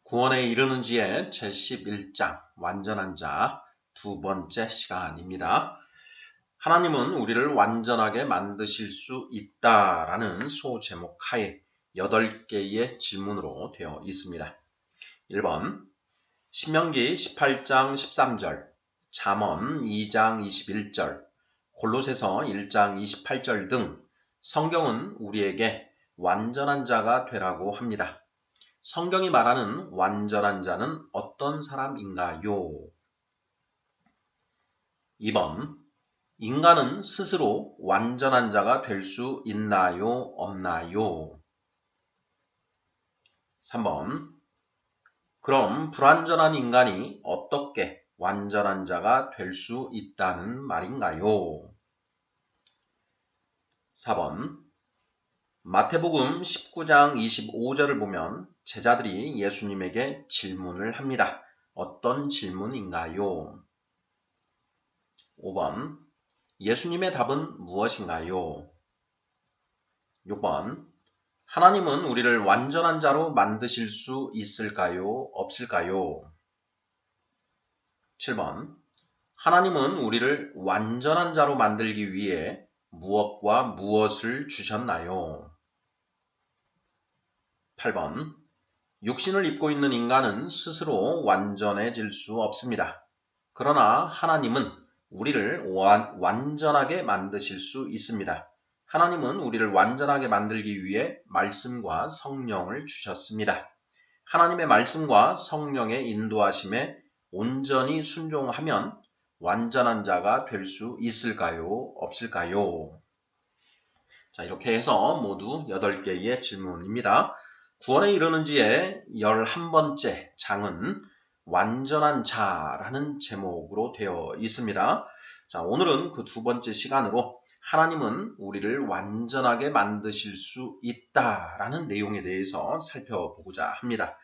구원에 이르는지의 제11장 완전한 자 두 번째 시간입니다. 하나님은 우리를 완전하게 만드실 수 있다라는 소제목 하에 8개의 질문으로 되어 있습니다. 1번 신명기 18장 13절, 잠언 2장 21절, 골로새서 1장 28절 등 성경은 우리에게 완전한 자가 되라고 합니다. 성경이 말하는 완전한 자는 어떤 사람인가요? 2번 인간은 스스로 완전한 자가 될 수 있나요? 없나요? 3번 그럼 불완전한 인간이 어떻게 완전한 자가 될 수 있다는 말인가요? 4번 마태복음 19장 25절을 보면 제자들이 예수님에게 질문을 합니다. 어떤 질문인가요? 5번 예수님의 답은 무엇인가요? 6번 하나님은 우리를 완전한 자로 만드실 수 있을까요? 없을까요? 7번 하나님은 우리를 완전한 자로 만들기 위해 무엇과 무엇을 주셨나요? 8번 육신을 입고 있는 인간은 스스로 완전해질 수 없습니다. 그러나 하나님은 우리를 완전하게 만드실 수 있습니다. 하나님은 우리를 완전하게 만들기 위해 말씀과 성령을 주셨습니다. 하나님의 말씀과 성령의 인도하심에 온전히 순종하면 완전한 자가 될 수 있을까요? 없을까요? 자, 이렇게 해서 모두 8개의 질문입니다. 구원에 이르는지의 11번째 장은 완전한 자라는 제목으로 되어 있습니다. 자, 오늘은 그 두 번째 시간으로 하나님은 우리를 완전하게 만드실 수 있다라는 내용에 대해서 살펴보고자 합니다.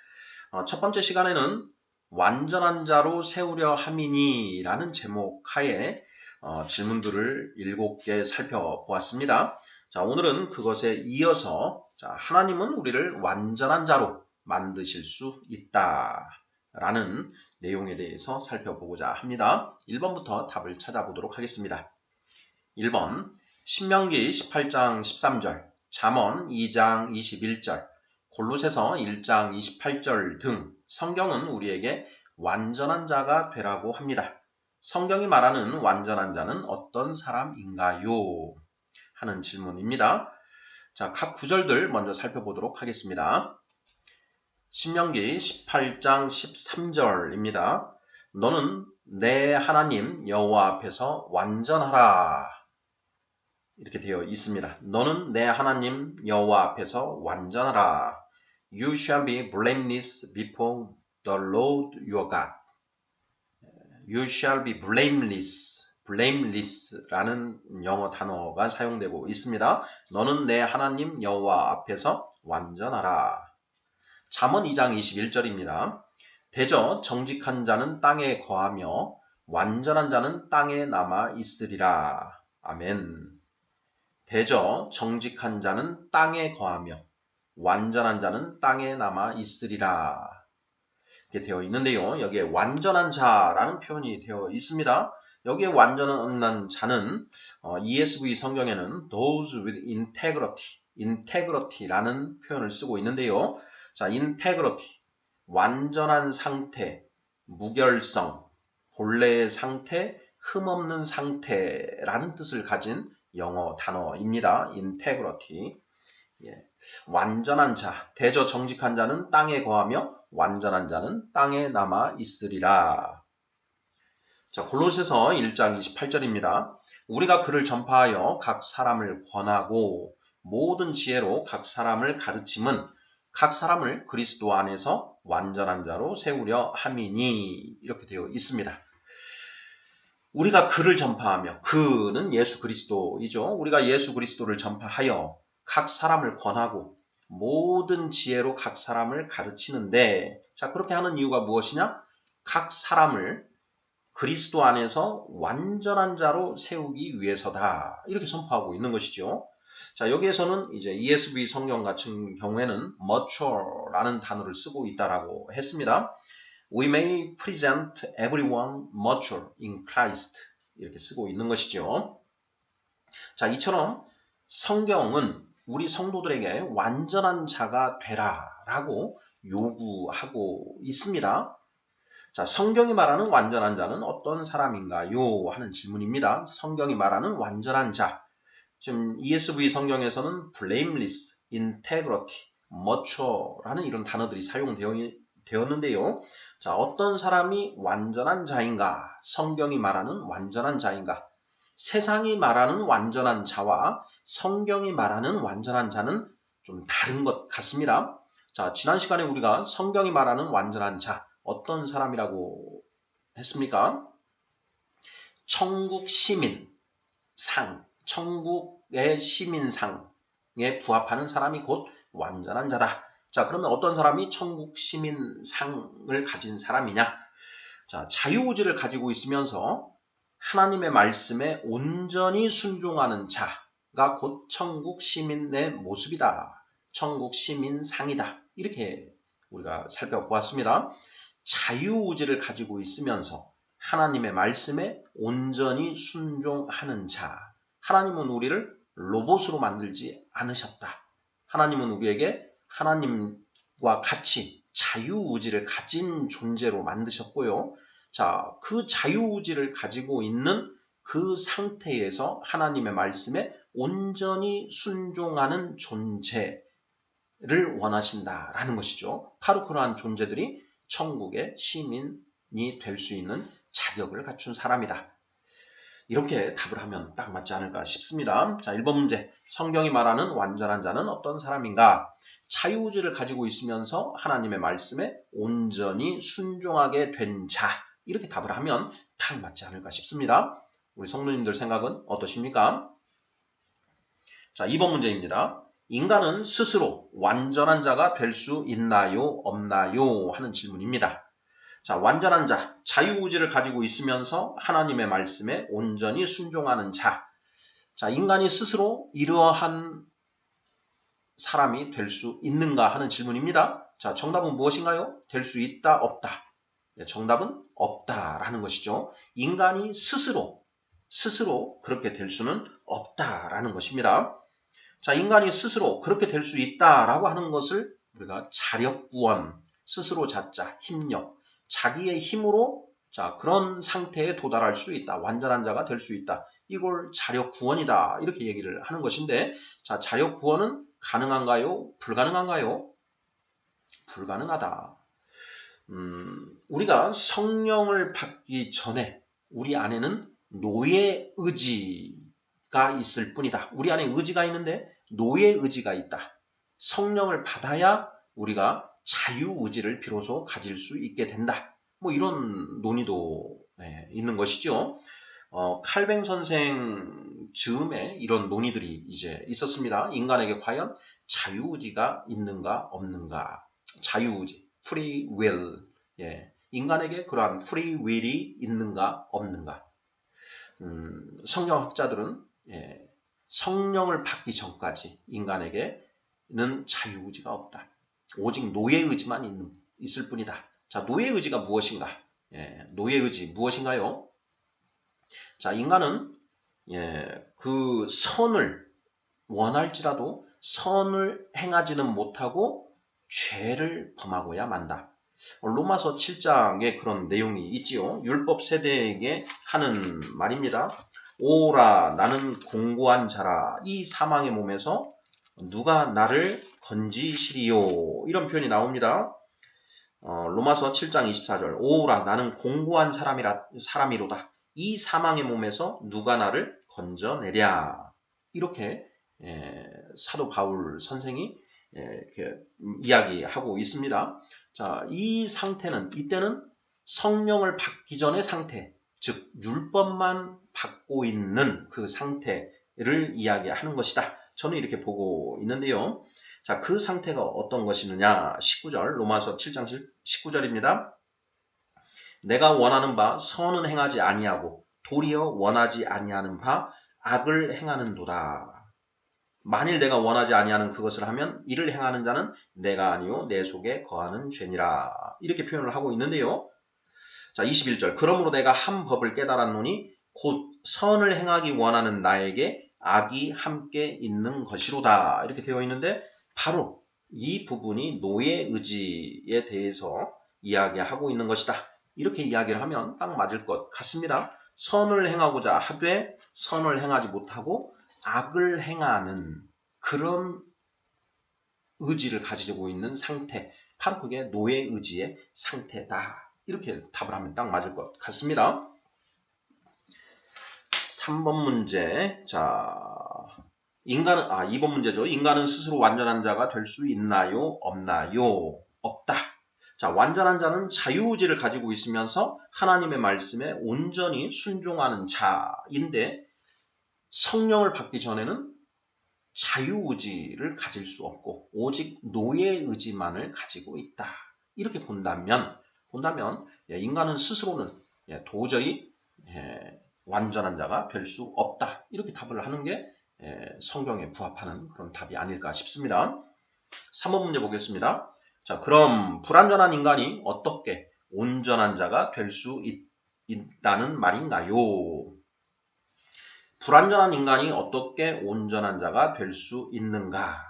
첫 번째 시간에는 완전한 자로 세우려 함이니라는 제목 하에 질문들을 7개 살펴보았습니다. 자, 오늘은 그것에 이어서 하나님은 우리를 완전한 자로 만드실 수 있다라는 내용에 대해서 살펴보고자 합니다. 1번부터 답을 찾아보도록 하겠습니다. 1번 신명기 18장 13절, 잠언 2장 21절, 골로새서 1장 28절 등 성경은 우리에게 완전한 자가 되라고 합니다. 성경이 말하는 완전한 자는 어떤 사람인가요? 하는 질문입니다. 자, 각 구절들 먼저 살펴보도록 하겠습니다. 신명기 18장 13절입니다. 너는 내 하나님 여호와 앞에서 완전하라. 이렇게 되어 있습니다. 너는 내 하나님 여호와 앞에서 완전하라. You shall be blameless before the Lord your God. You shall be blameless라는 영어 단어가 사용되고 있습니다. 너는 내 하나님 여호와 앞에서 완전하라. 잠언 2장 21절입니다. 대저 정직한 자는 땅에 거하며 완전한 자는 땅에 남아 있으리라. 아멘. 대저 정직한 자는 땅에 거하며 완전한 자는 땅에 남아 있으리라. 이렇게 되어 있는데요. 여기에 완전한 자라는 표현이 되어 있습니다. 여기에 완전한 자는 ESV 성경에는 those with integrity라는 표현을 쓰고 있는데요. 자, integrity, 완전한 상태, 무결성, 본래의 상태, 흠없는 상태라는 뜻을 가진 영어 단어입니다. integrity. 완전한 자, 대저 정직한 자는 땅에 거하며 완전한 자는 땅에 남아 있으리라. 자, 골로새서 1장 28절입니다. 우리가 그를 전파하여 각 사람을 권하고 모든 지혜로 각 사람을 가르침은 각 사람을 그리스도 안에서 완전한 자로 세우려 함이니 이렇게 되어 있습니다. 우리가 그를 전파하며, 그는 예수 그리스도이죠. 우리가 예수 그리스도를 전파하여 각 사람을 권하고 모든 지혜로 각 사람을 가르치는데, 자, 그렇게 하는 이유가 무엇이냐? 각 사람을 그리스도 안에서 완전한 자로 세우기 위해서다. 이렇게 선포하고 있는 것이죠. 자, 여기에서는 이제 ESV 성경 같은 경우에는 mature라는 단어를 쓰고 있다라고 했습니다. We may present everyone mature in Christ 이렇게 쓰고 있는 것이죠. 자, 이처럼 성경은 우리 성도들에게 완전한 자가 되라라고 요구하고 있습니다. 자, 성경이 말하는 완전한 자는 어떤 사람인가요? 하는 질문입니다. 성경이 말하는 완전한 자. 지금 ESV 성경에서는 blameless, integrity, mature라는 이런 단어들이 사용되었는데요. 자, 어떤 사람이 완전한 자인가? 성경이 말하는 완전한 자인가? 세상이 말하는 완전한 자와 성경이 말하는 완전한 자는 좀 다른 것 같습니다. 자, 지난 시간에 우리가 성경이 말하는 완전한 자, 어떤 사람이라고 했습니까? 천국 시민, 상, 천국의 시민상에 부합하는 사람이 곧 완전한 자다. 자, 그러면 어떤 사람이 천국 시민상을 가진 사람이냐? 자, 자유의지를 가지고 있으면서 하나님의 말씀에 온전히 순종하는 자가 곧 천국 시민의 모습이다. 천국 시민상이다. 이렇게 우리가 살펴보았습니다. 자유의지를 가지고 있으면서 하나님의 말씀에 온전히 순종하는 자. 하나님은 우리를 로봇으로 만들지 않으셨다. 하나님은 우리에게 하나님과 같이 자유의지를 가진 존재로 만드셨고요. 자, 그 자유의지를 가지고 있는 그 상태에서 하나님의 말씀에 온전히 순종하는 존재를 원하신다라는 것이죠. 바로 그러한 존재들이 천국의 시민이 될 수 있는 자격을 갖춘 사람이다. 이렇게 답을 하면 딱 맞지 않을까 싶습니다. 자, 1번 문제. 성경이 말하는 완전한 자는 어떤 사람인가? 자유의지를 가지고 있으면서 하나님의 말씀에 온전히 순종하게 된 자. 이렇게 답을 하면 딱 맞지 않을까 싶습니다. 우리 성도님들 생각은 어떠십니까? 자, 2번 문제입니다. 인간은 스스로 완전한 자가 될 수 있나요? 없나요? 하는 질문입니다. 자, 완전한 자, 자유의지를 가지고 있으면서 하나님의 말씀에 온전히 순종하는 자. 자, 인간이 스스로 이러한 사람이 될 수 있는가 하는 질문입니다. 자, 정답은 무엇인가요? 될 수 있다, 없다. 정답은 없다라는 것이죠. 인간이 스스로 그렇게 될 수는 없다라는 것입니다. 자, 인간이 스스로 그렇게 될 수 있다라고 하는 것을 우리가 자력구원, 스스로 자자, 힘력, 자기의 힘으로 자, 그런 상태에 도달할 수 있다. 완전한 자가 될 수 있다. 이걸 자력구원이다. 이렇게 얘기를 하는 것인데, 자, 자력구원은 가능한가요? 불가능한가요? 불가능하다. 우리가 성령을 받기 전에 우리 안에는 노예 의지가 있을 뿐이다. 우리 안에 의지가 있는데 노예 의지가 있다. 성령을 받아야 우리가 자유의지를 비로소 가질 수 있게 된다. 뭐 이런 논의도 있는 것이죠. 칼뱅 선생 즈음에 이런 논의들이 이제 있었습니다. 인간에게 과연 자유의지가 있는가 없는가. 자유의지, free will. 인간에게 그러한 free will이 있는가 없는가. 성경학자들은 성령을 받기 전까지 인간에게는 자유의지가 없다. 오직 노예의지만 있을 뿐이다. 자, 노예의지가 무엇인가? 노예의지 무엇인가요? 자, 인간은 그 선을 원할지라도 선을 행하지는 못하고 죄를 범하고야 만다. 로마서 7장에 그런 내용이 있지요. 율법 세대에게 하는 말입니다. 오라 나는 공고한 자라 이 사망의 몸에서 누가 나를 건지시리요. 이런 표현이 나옵니다. 로마서 7장 24절 오라 나는 공고한 사람이로다. 이 사망의 몸에서 누가 나를 건져내랴. 이렇게 사도 바울 선생이 이렇게 이야기하고 있습니다. 자, 이 상태는 이때는 성령을 받기 전의 상태, 즉 율법만 받고 있는 그 상태를 이야기하는 것이다. 저는 이렇게 보고 있는데요. 자, 그 상태가 어떤 것이느냐? 19절, 로마서 7장 19절입니다. 내가 원하는 바 선은 행하지 아니하고 도리어 원하지 아니하는 바 악을 행하는도다. 만일 내가 원하지 아니하는 그것을 하면 이를 행하는 자는 내가 아니요 내 속에 거하는 죄니라. 이렇게 표현을 하고 있는데요. 자, 21절. 그러므로 내가 한 법을 깨달았노니 곧 선을 행하기 원하는 나에게 악이 함께 있는 것이로다. 이렇게 되어 있는데 바로 이 부분이 노예 의지에 대해서 이야기하고 있는 것이다. 이렇게 이야기를 하면 딱 맞을 것 같습니다. 선을 행하고자 하되 선을 행하지 못하고 악을 행하는 그런 의지를 가지고 있는 상태, 바로 그게 노예 의지의 상태다. 이렇게 답을 하면 딱 맞을 것 같습니다. 3번 문제. 자, 2번 문제죠. 인간은 스스로 완전한 자가 될 수 있나요? 없나요? 없다. 자, 완전한 자는 자유의지를 가지고 있으면서 하나님의 말씀에 온전히 순종하는 자인데 성령을 받기 전에는 자유의지를 가질 수 없고 오직 노예의지만을 가지고 있다. 이렇게 본다면 인간은 스스로는 도저히 완전한 자가 될 수 없다. 이렇게 답을 하는 게 성경에 부합하는 그런 답이 아닐까 싶습니다. 3번 문제 보겠습니다. 자, 그럼 불완전한 인간이 어떻게 온전한 자가 될 수 있다는 말인가요? 불완전한 인간이 어떻게 온전한 자가 될 수 있는가?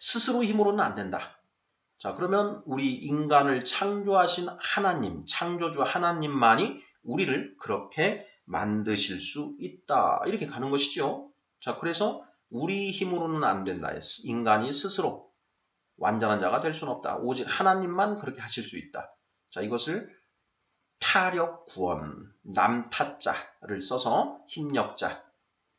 스스로 힘으로는 안 된다. 자, 그러면 우리 인간을 창조하신 하나님, 창조주 하나님만이 우리를 그렇게 만드실 수 있다. 이렇게 가는 것이죠. 자, 그래서 우리 힘으로는 안 된다. 인간이 스스로 완전한 자가 될 수는 없다. 오직 하나님만 그렇게 하실 수 있다. 자, 이것을 타력 구원, 남타자를 써서 힘력자,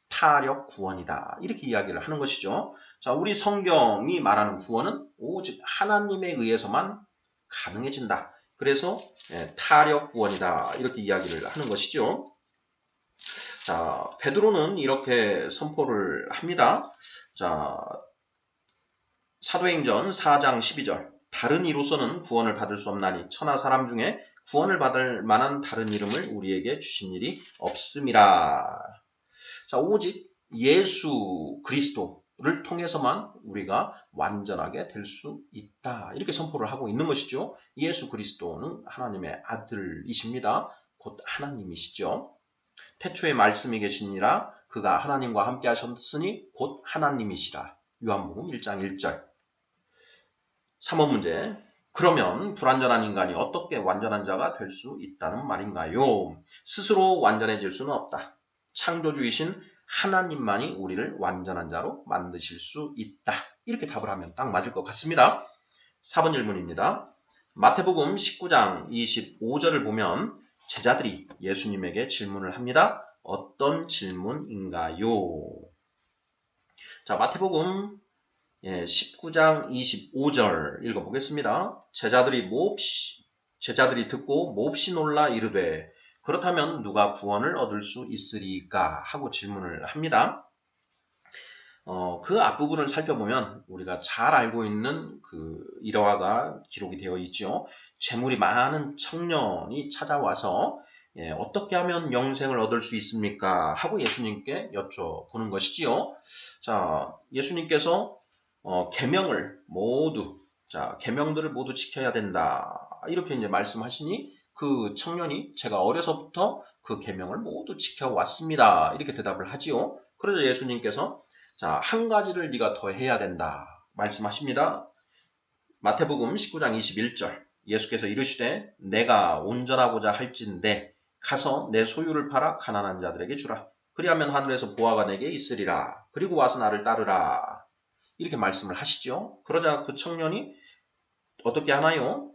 타력 구원이다. 이렇게 이야기를 하는 것이죠. 자, 우리 성경이 말하는 구원은 오직 하나님에 의해서만 가능해진다. 그래서 타력 구원이다. 이렇게 이야기를 하는 것이죠. 자, 베드로는 이렇게 선포를 합니다. 자, 사도행전 4장 12절. 다른 이로서는 구원을 받을 수 없나니 천하 사람 중에 구원을 받을 만한 다른 이름을 우리에게 주신 일이 없음이라. 자, 오직 예수 그리스도를 통해서만 우리가 완전하게 될 수 있다. 이렇게 선포를 하고 있는 것이죠. 예수 그리스도는 하나님의 아들이십니다. 곧 하나님이시죠. 태초에 말씀이 계시니라 그가 하나님과 함께 하셨으니 곧 하나님이시라. 요한복음 1장 1절. 3번 문제. 그러면 불완전한 인간이 어떻게 완전한 자가 될 수 있다는 말인가요? 스스로 완전해질 수는 없다. 창조주이신 하나님만이 우리를 완전한 자로 만드실 수 있다. 이렇게 답을 하면 딱 맞을 것 같습니다. 4번 질문입니다. 마태복음 19장 25절을 보면 제자들이 예수님에게 질문을 합니다. 어떤 질문인가요? 자, 마태복음 19장 25절 읽어보겠습니다. 제자들이 듣고 몹시 놀라 이르되 그렇다면 누가 구원을 얻을 수 있으리까 하고 질문을 합니다. 그 앞부분을 살펴보면 우리가 잘 알고 있는 그 일화가 기록이 되어 있죠. 재물이 많은 청년이 찾아와서 어떻게 하면 영생을 얻을 수 있습니까? 하고 예수님께 여쭤보는 것이지요. 자, 예수님께서 계명을 모두 계명들을 모두 지켜야 된다. 이렇게 이제 말씀하시니 그 청년이 제가 어려서부터 그 계명을 모두 지켜왔습니다. 이렇게 대답을 하지요. 그래서 예수님께서 자, 한 가지를 네가 더 해야 된다. 말씀하십니다. 마태복음 19장 21절. 예수께서 이르시되 내가 온전하고자 할진대 가서 내 소유를 팔아 가난한 자들에게 주라. 그리하면 하늘에서 보화가 내게 있으리라. 그리고 와서 나를 따르라. 이렇게 말씀을 하시죠. 그러자 그 청년이 어떻게 하나요?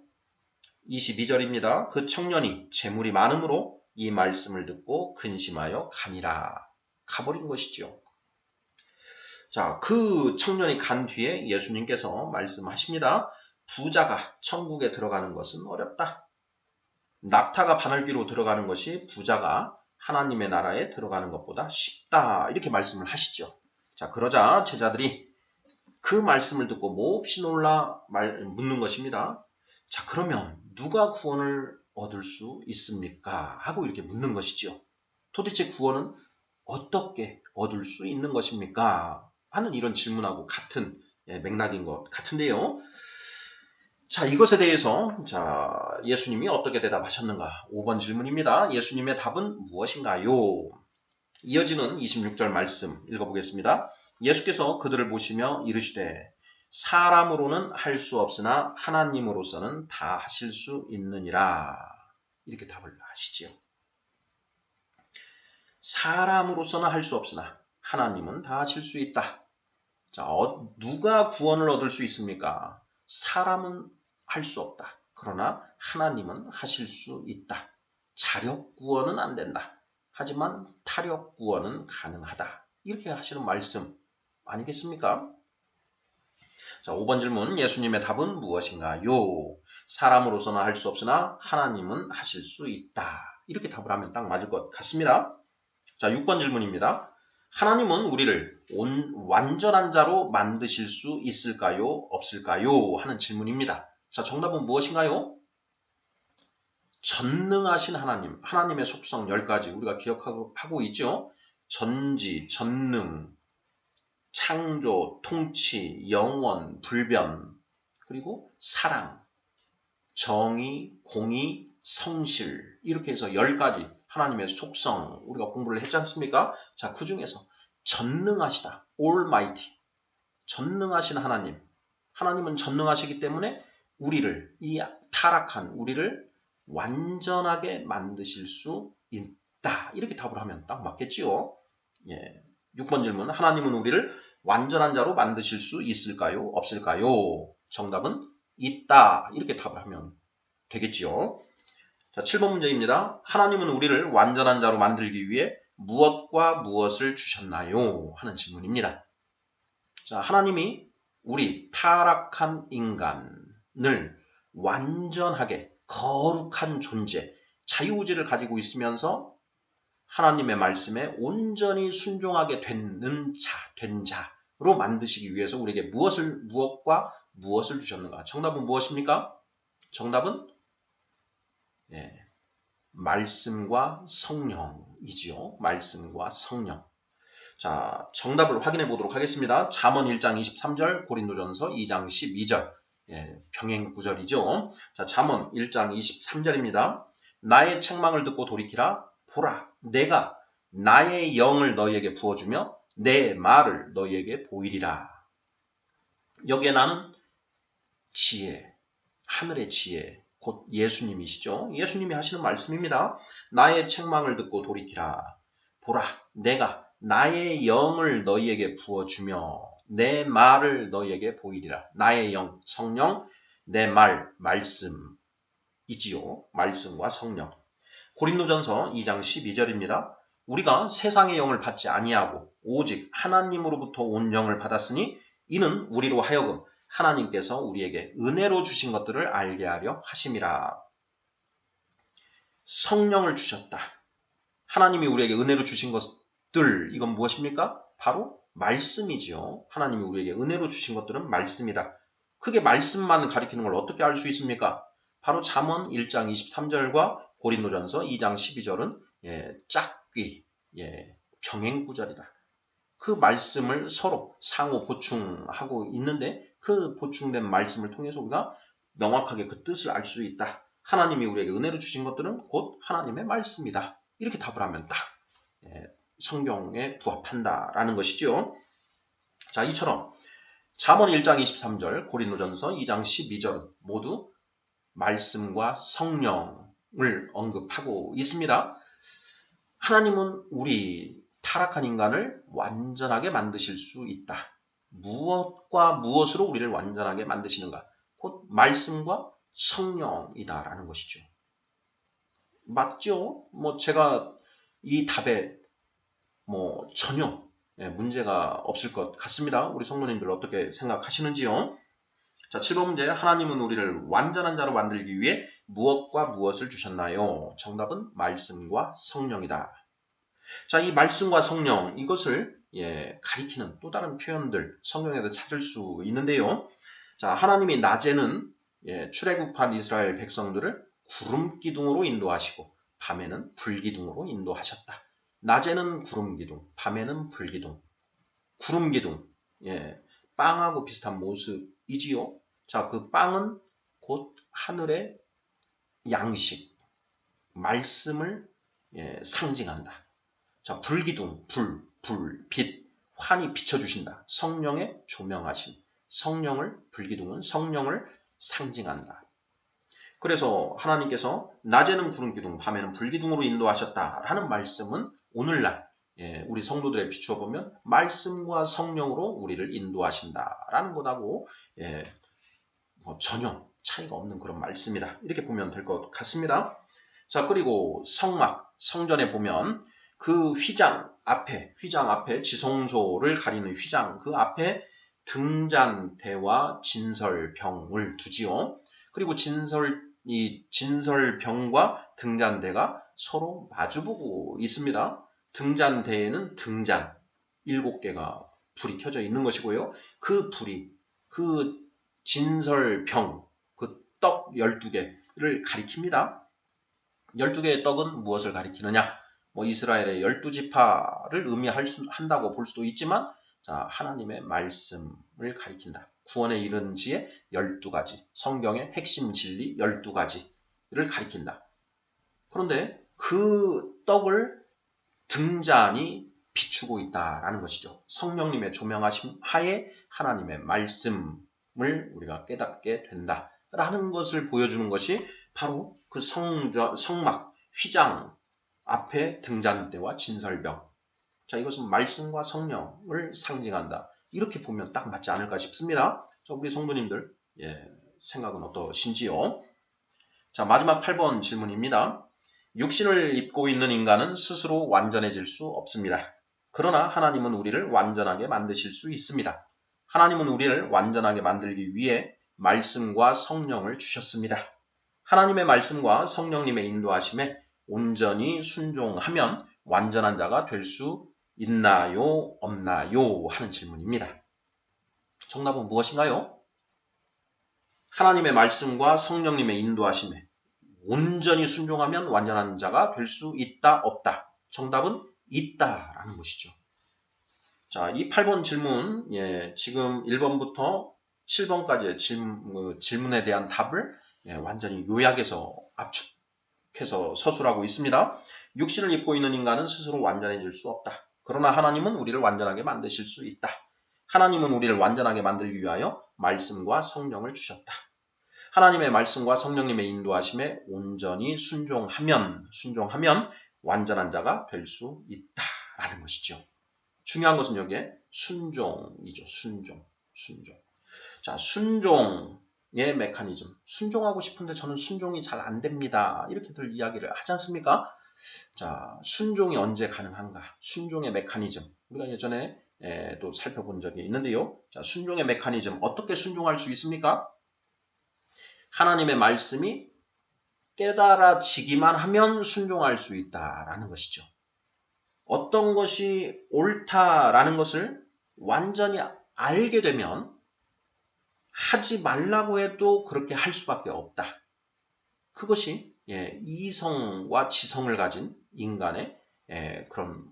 22절입니다. 그 청년이 재물이 많으므로 이 말씀을 듣고 근심하여 가니라. 가버린 것이죠. 자, 그 청년이 간 뒤에 예수님께서 말씀하십니다. 부자가 천국에 들어가는 것은 어렵다. 낙타가 바늘귀로 들어가는 것이 부자가 하나님의 나라에 들어가는 것보다 쉽다. 이렇게 말씀을 하시죠. 자, 그러자 제자들이 그 말씀을 듣고 몹시 놀라 묻는 것입니다. 자, 그러면 누가 구원을 얻을 수 있습니까? 하고 이렇게 묻는 것이죠. 도대체 구원은 어떻게 얻을 수 있는 것입니까? 하는 이런 질문하고 같은 맥락인 것 같은데요. 자, 이것에 대해서 예수님이 어떻게 대답하셨는가? 5번 질문입니다. 예수님의 답은 무엇인가요? 이어지는 26절 말씀 읽어보겠습니다. 예수께서 그들을 보시며 이르시되 사람으로는 할 수 없으나 하나님으로서는 다 하실 수 있느니라. 이렇게 답을 하시지요. 사람으로서는 할 수 없으나 하나님은 다 하실 수 있다. 자, 누가 구원을 얻을 수 있습니까? 사람은 할 수 없다. 그러나 하나님은 하실 수 있다. 자력 구원은 안 된다. 하지만 타력 구원은 가능하다. 이렇게 하시는 말씀 아니겠습니까? 자, 5번 질문, 예수님의 답은 무엇인가요? 사람으로서는 할 수 없으나 하나님은 하실 수 있다. 이렇게 답을 하면 딱 맞을 것 같습니다. 자, 6번 질문입니다. 하나님은 우리를 완전한 자로 만드실 수 있을까요? 없을까요? 하는 질문입니다. 자, 정답은 무엇인가요? 전능하신 하나님, 하나님의 속성 10가지 우리가 기억하고 있죠? 전지, 전능, 창조, 통치, 영원, 불변, 그리고 사랑, 정의, 공의, 성실 이렇게 해서 10가지 하나님의 속성 우리가 공부를 했지 않습니까? 자, 그 중에서 전능하시다, Almighty, 전능하신 하나님, 하나님은 전능하시기 때문에 우리를, 이 타락한 우리를 완전하게 만드실 수 있다. 이렇게 답을 하면 딱 맞겠지요. 6번 질문, 하나님은 우리를 완전한 자로 만드실 수 있을까요? 없을까요? 정답은 있다. 이렇게 답을 하면 되겠지요. 자, 7번 문제입니다. 하나님은 우리를 완전한 자로 만들기 위해 무엇과 무엇을 주셨나요? 하는 질문입니다. 자, 하나님이 우리 타락한 인간을 완전하게 거룩한 존재, 자유의지를 가지고 있으면서 하나님의 말씀에 온전히 순종하게 된 자로 만드시기 위해서 우리에게 무엇과 무엇을 주셨는가? 정답은 무엇입니까? 정답은 말씀과 성령이지요. 말씀과 성령. 자, 정답을 확인해 보도록 하겠습니다. 잠언 1장 23절, 고린도전서 2장 12절. 병행 구절이죠. 자, 잠언 1장 23절입니다. 나의 책망을 듣고 돌이키라. 보라, 내가 나의 영을 너희에게 부어주며 내 말을 너희에게 보이리라. 여기에 나는 지혜, 하늘의 지혜, 곧 예수님이시죠. 예수님이 하시는 말씀입니다. 나의 책망을 듣고 돌이키라. 보라, 내가 나의 영을 너희에게 부어주며 내 말을 너희에게 보이리라. 나의 영, 성령, 내 말씀이지요. 말씀과 성령. 고린도전서 2장 12절입니다. 우리가 세상의 영을 받지 아니하고 오직 하나님으로부터 온 영을 받았으니 이는 우리로 하여금 하나님께서 우리에게 은혜로 주신 것들을 알게 하려 하심이라. 성령을 주셨다. 하나님이 우리에게 은혜로 주신 것들, 이건 무엇입니까? 바로 말씀이지요. 하나님이 우리에게 은혜로 주신 것들은 말씀이다. 크게 말씀만 가리키는 걸 어떻게 알 수 있습니까? 바로 잠언 1장 23절과 고린도전서 2장 12절은 짝귀, 병행구절이다. 그 말씀을 서로 상호 보충하고 있는데 그 보충된 말씀을 통해서 우리가 명확하게 그 뜻을 알 수 있다. 하나님이 우리에게 은혜로 주신 것들은 곧 하나님의 말씀이다. 이렇게 답을 하면 딱 성경에 부합한다라는 것이죠. 자, 이처럼 잠언 1장 23절, 고린도전서 2장 12절 모두 말씀과 성령을 언급하고 있습니다. 하나님은 우리 타락한 인간을 완전하게 만드실 수 있다. 무엇과 무엇으로 우리를 완전하게 만드시는가? 곧 말씀과 성령이다라는 것이죠. 맞죠? 제가 이 답에 전혀 문제가 없을 것 같습니다. 우리 성도님들 어떻게 생각하시는지요? 자, 7번 문제. 하나님은 우리를 완전한 자로 만들기 위해 무엇과 무엇을 주셨나요? 정답은 말씀과 성령이다. 자, 이 말씀과 성령, 이것을 가리키는 또 다른 표현들 성경에도 찾을 수 있는데요. 자, 하나님이 낮에는 출애굽한 이스라엘 백성들을 구름 기둥으로 인도하시고 밤에는 불기둥으로 인도하셨다. 낮에는 구름 기둥, 밤에는 불기둥. 구름 기둥, 빵하고 비슷한 모습이지요. 자, 그 빵은 곧 하늘의 양식, 말씀을 상징한다. 자, 불기둥, 빛, 환히 비춰주신다. 성령의 조명하심. 불기둥은 성령을 상징한다. 그래서 하나님께서 낮에는 구름기둥, 밤에는 불기둥으로 인도하셨다라는 말씀은 오늘날 우리 성도들에 비추어 보면 말씀과 성령으로 우리를 인도하신다라는 것하고 전혀 차이가 없는 그런 말씀이다. 이렇게 보면 될 것 같습니다. 자, 그리고 성전에 보면 그 휘장 앞에 지성소를 가리는 휘장 그 앞에 등잔대와 진설병을 두지요. 그리고 진설병과 등잔대가 서로 마주보고 있습니다. 등잔대에는 등잔 7개가 불이 켜져 있는 것이고요. 그 불이 그 진설병 그 떡 12개를 가리킵니다. 12개의 떡은 무엇을 가리키느냐? 이스라엘의 12지파를 의미한다고 볼 수도 있지만 자, 하나님의 말씀을 가리킨다. 구원에 이르는 지혜 12가지, 성경의 핵심 진리 12가지를 가리킨다. 그런데 그 떡을 등잔이 비추고 있다라는 것이죠. 성령님의 조명하심 하에 하나님의 말씀을 우리가 깨닫게 된다라는 것을 보여주는 것이 바로 그 성막, 휘장 앞에 등잔대와 진설병. 자, 이것은 말씀과 성령을 상징한다. 이렇게 보면 딱 맞지 않을까 싶습니다. 자, 우리 성도님들 생각은 어떠신지요? 자, 마지막 8번 질문입니다. 육신을 입고 있는 인간은 스스로 완전해질 수 없습니다. 그러나 하나님은 우리를 완전하게 만드실 수 있습니다. 하나님은 우리를 완전하게 만들기 위해 말씀과 성령을 주셨습니다. 하나님의 말씀과 성령님의 인도하심에 온전히 순종하면 완전한 자가 될 수 있나요? 없나요? 하는 질문입니다. 정답은 무엇인가요? 하나님의 말씀과 성령님의 인도하심에 온전히 순종하면 완전한 자가 될 수 있다, 없다. 정답은 있다라는 것이죠. 자, 이 8번 질문, 지금 1번부터 7번까지의 질문에 대한 답을 완전히 요약해서 압축해서 서술하고 있습니다. 육신을 입고 있는 인간은 스스로 완전해질 수 없다. 그러나 하나님은 우리를 완전하게 만드실 수 있다. 하나님은 우리를 완전하게 만들기 위하여 말씀과 성령을 주셨다. 하나님의 말씀과 성령님의 인도하심에 온전히 순종하면 완전한 자가 될 수 있다라는 것이죠. 중요한 것은 여기에 순종이죠. 순종. 자, 순종의 메커니즘. 순종하고 싶은데 저는 순종이 잘 안 됩니다. 이렇게들 이야기를 하지 않습니까? 자, 순종이 언제 가능한가? 순종의 메커니즘. 우리가 예전에 또 살펴본 적이 있는데요. 자, 순종의 메커니즘. 어떻게 순종할 수 있습니까? 하나님의 말씀이 깨달아지기만 하면 순종할 수 있다라는 것이죠. 어떤 것이 옳다라는 것을 완전히 알게 되면 하지 말라고 해도 그렇게 할 수밖에 없다. 그것이 이성과 지성을 가진 인간의 그런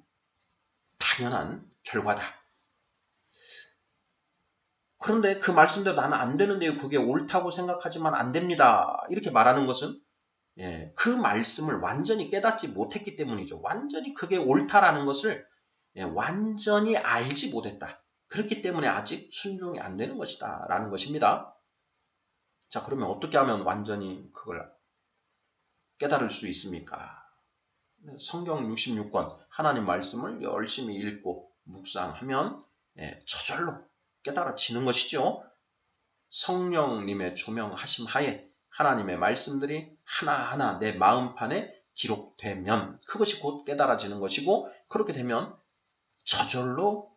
당연한 결과다. 그런데 그 말씀대로 나는 안 되는데요. 그게 옳다고 생각하지만 안 됩니다. 이렇게 말하는 것은 그 말씀을 완전히 깨닫지 못했기 때문이죠. 완전히 그게 옳다라는 것을 완전히 알지 못했다. 그렇기 때문에 아직 순종이 안 되는 것이다. 라는 것입니다. 자, 그러면 어떻게 하면 완전히 그걸 깨달을 수 있습니까? 성경 66권 하나님 말씀을 열심히 읽고 묵상하면 저절로 깨달아지는 것이죠. 성령님의 조명하심 하에 하나님의 말씀들이 하나하나 내 마음판에 기록되면 그것이 곧 깨달아지는 것이고 그렇게 되면 저절로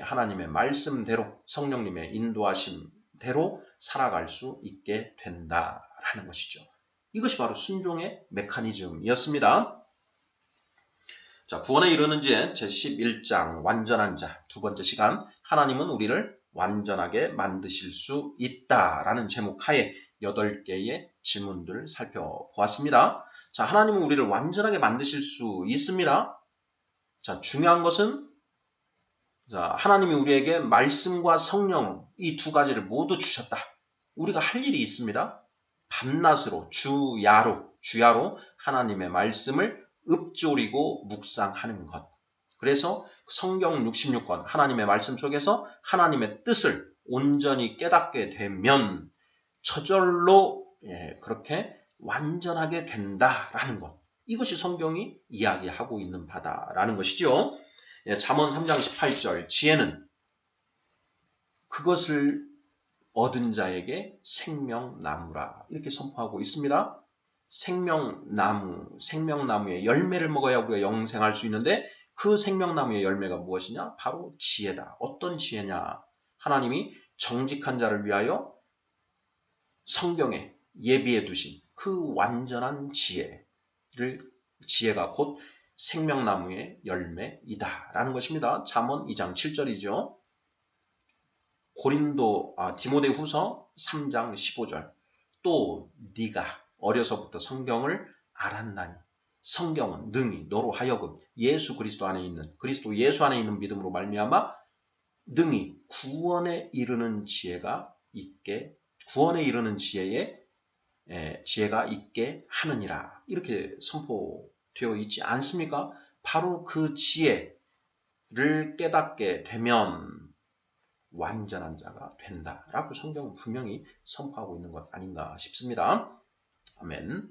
하나님의 말씀대로 성령님의 인도하심대로 살아갈 수 있게 된다라는 것이죠. 이것이 바로 순종의 메커니즘이었습니다. 자, 구원에 이르는 지 제11장 완전한 자 두 번째 시간 하나님은 우리를 완전하게 만드실 수 있다라는 제목 하에 8개의 질문들을 살펴보았습니다. 자, 하나님은 우리를 완전하게 만드실 수 있습니다. 자, 중요한 것은 자, 하나님이 우리에게 말씀과 성령 이 두 가지를 모두 주셨다. 우리가 할 일이 있습니다. 밤낮으로 주야로 하나님의 말씀을 읊조리고 묵상하는 것. 그래서 성경 66권 하나님의 말씀 속에서 하나님의 뜻을 온전히 깨닫게 되면 저절로 그렇게 완전하게 된다라는 것. 이것이 성경이 이야기하고 있는 바다라는 것이죠. 잠언 3장 18절 지혜는 그것을 얻은 자에게 생명나무라 이렇게 선포하고 있습니다. 생명나무의 열매를 먹어야 우리가 영생할 수 있는데 그 생명나무의 열매가 무엇이냐? 바로 지혜다. 어떤 지혜냐? 하나님이 정직한 자를 위하여 성경에 예비해 두신 그 완전한 지혜가 곧 생명나무의 열매이다라는 것입니다. 잠언 2장 7절이죠. 디모데후서 3장 15절. 또 네가 어려서부터 성경을 알았나니 성경은 능히 너로 하여금 예수 그리스도 안에 있는 그리스도 예수 안에 있는 믿음으로 말미암아 능히 구원에 이르는 지혜가 있게 하느니라. 이렇게 선포되어 있지 않습니까? 바로 그 지혜를 깨닫게 되면 완전한 자가 된다라고 성경은 분명히 선포하고 있는 것 아닌가 싶습니다. 아멘.